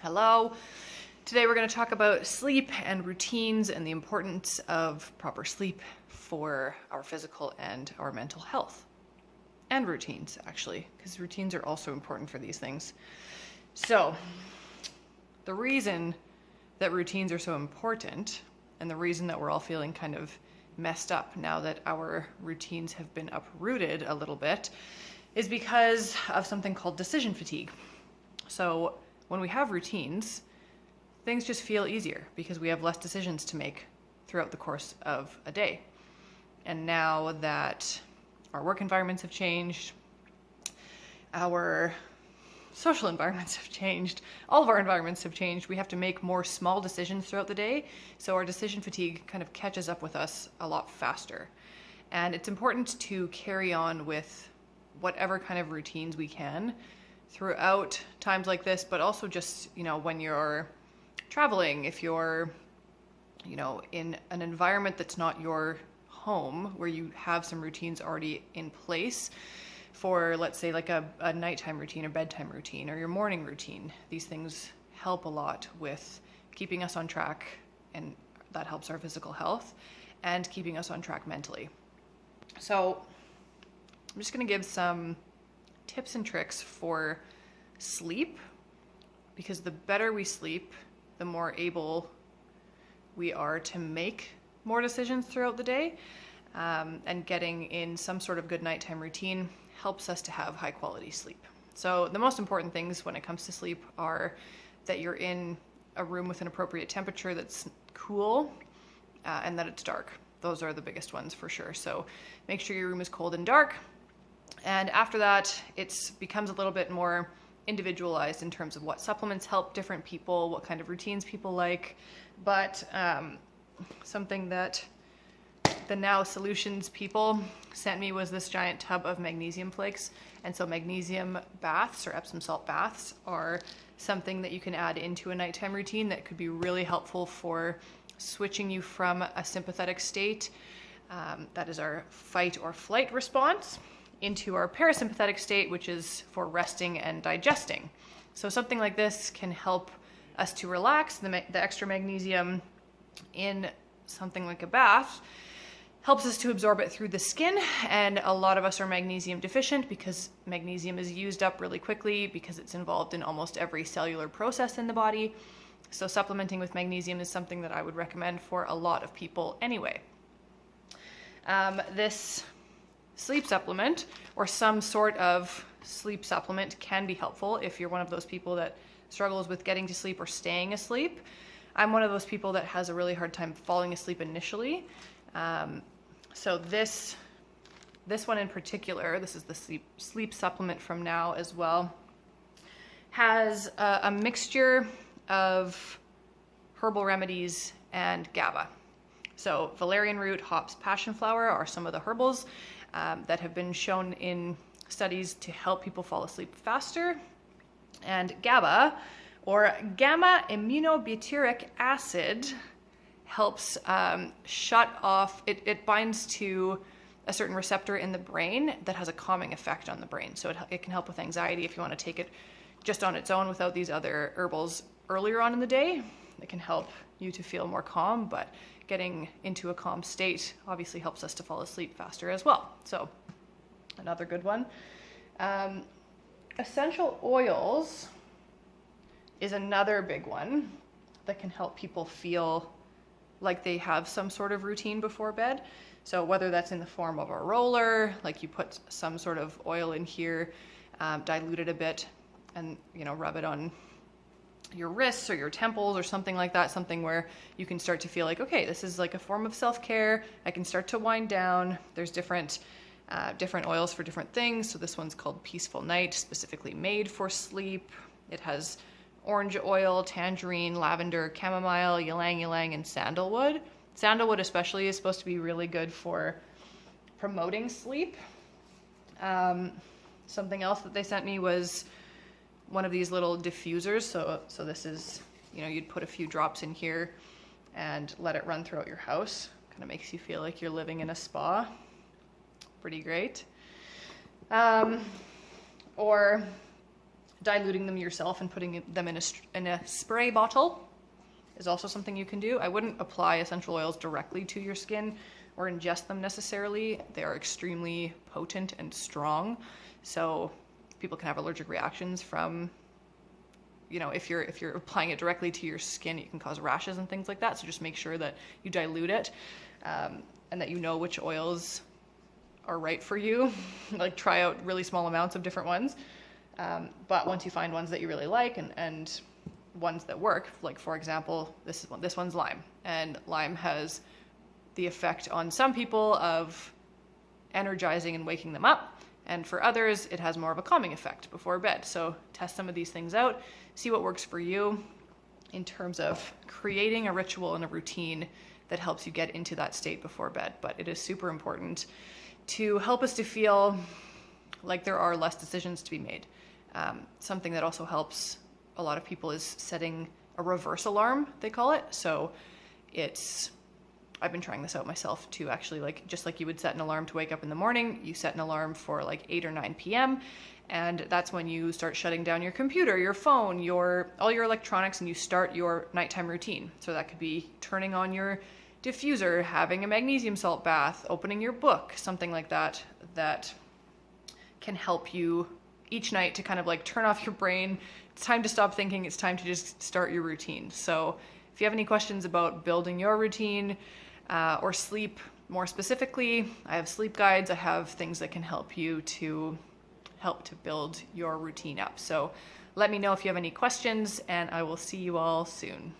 Hello. Today we're going to talk about sleep and routines and the importance of proper sleep for our physical and our mental health. And routines, actually, because routines are also important for these things. So, the reason that routines are so important, and the reason that we're all feeling kind of messed up now that our routines have been uprooted a little bit, is because of something called decision fatigue. So, when we have routines, things just feel easier because we have less decisions to make throughout the course of a day. And now that our work environments have changed, our social environments have changed, all of our environments have changed, we have to make more small decisions throughout the day. So our decision fatigue kind of catches up with us a lot faster. And it's important to carry on with whatever kind of routines we can throughout times like this, but also just, when you're traveling, if you're, in an environment that's not your home, where you have some routines already in place for, let's say, like a nighttime routine or bedtime routine or your morning routine. These things help a lot with keeping us on track, and that helps our physical health and keeping us on track mentally. So I'm just going to give some tips and tricks for sleep, because the better we sleep, the more able we are to make more decisions throughout the day, and getting in some sort of good nighttime routine helps us to have high quality sleep. So the most important things when it comes to sleep are that you're in a room with an appropriate temperature that's cool, and that it's dark. Those are the biggest ones for sure. So make sure your room is cold and dark. And after that, it becomes a little bit more individualized in terms of what supplements help different people, what kind of routines people like. But something that the Now Solutions people sent me was this giant tub of magnesium flakes. And so magnesium baths or Epsom salt baths are something that you can add into a nighttime routine that could be really helpful for switching you from a sympathetic state, that is our fight or flight response, into our parasympathetic state, which is for resting and digesting. So something like this can help us to relax. The extra magnesium in something like a bath helps us to absorb it through the skin, and a lot of us are magnesium deficient because magnesium is used up really quickly because it's involved in almost every cellular process in the body. So supplementing with magnesium is something that I would recommend for a lot of people anyway. This sleep supplement or some sort of sleep supplement can be helpful if you're one of those people that struggles with getting to sleep or staying asleep. I'm one of those people that has a really hard time falling asleep initially. So this one in particular, this is the sleep supplement from Now as well, has a mixture of herbal remedies and GABA. So valerian root, hops, passion flower are some of the herbals that have been shown in studies to help people fall asleep faster. And GABA, or gamma aminobutyric acid, helps shut off, it binds to a certain receptor in the brain that has a calming effect on the brain. So it can help with anxiety if you want to take it just on its own without these other herbals earlier on in the day. It can help you to feel more calm, but getting into a calm state obviously helps us to fall asleep faster as well. So another good one. Essential oils is another big one that can help people feel like they have some sort of routine before bed. So whether that's in the form of a roller, like you put some sort of oil in here, dilute it a bit, and rub it on your wrists or your temples or something like that, something where you can start to feel like, okay, this is like a form of self-care. I can start to wind down. There's different oils for different things. So this one's called Peaceful Night, specifically made for sleep. It has orange oil, tangerine, lavender, chamomile, ylang ylang, and sandalwood. Sandalwood especially is supposed to be really good for promoting sleep. Something else that they sent me was one of these little diffusers. So this is, you'd put a few drops in here and let it run throughout your house. Kind of makes you feel like you're living in a spa. Pretty great. Or Diluting them yourself and putting them in a spray bottle is also something you can do. I wouldn't apply essential oils directly to your skin or ingest them necessarily. They are extremely potent and strong, so people can have allergic reactions from, you know, if you're applying it directly to your skin, it can cause rashes and things like that. So just make sure that you dilute it, and that you know which oils are right for you. Like, try out really small amounts of different ones. But once you find ones that you really like and ones that work, like for example, this one's lime, and lime has the effect on some people of energizing and waking them up, and for others it has more of a calming effect before bed. So test some of these things out, see what works for you in terms of creating a ritual and a routine that helps you get into that state before bed. But it is super important to help us to feel like there are less decisions to be made. Something that also helps a lot of people is setting a reverse alarm, they call it. So I've been trying this out myself too, actually. Like, just like you would set an alarm to wake up in the morning, you set an alarm for like 8 or 9 p.m. And that's when you start shutting down your computer, your phone, all your electronics, and you start your nighttime routine. So that could be turning on your diffuser, having a magnesium salt bath, opening your book, something like that, that can help you each night to kind of like turn off your brain. It's time to stop thinking. It's time to just start your routine. So if you have any questions about building your routine, or sleep more specifically, I have sleep guides. I have things that can help you to build your routine up. So let me know if you have any questions, and I will see you all soon.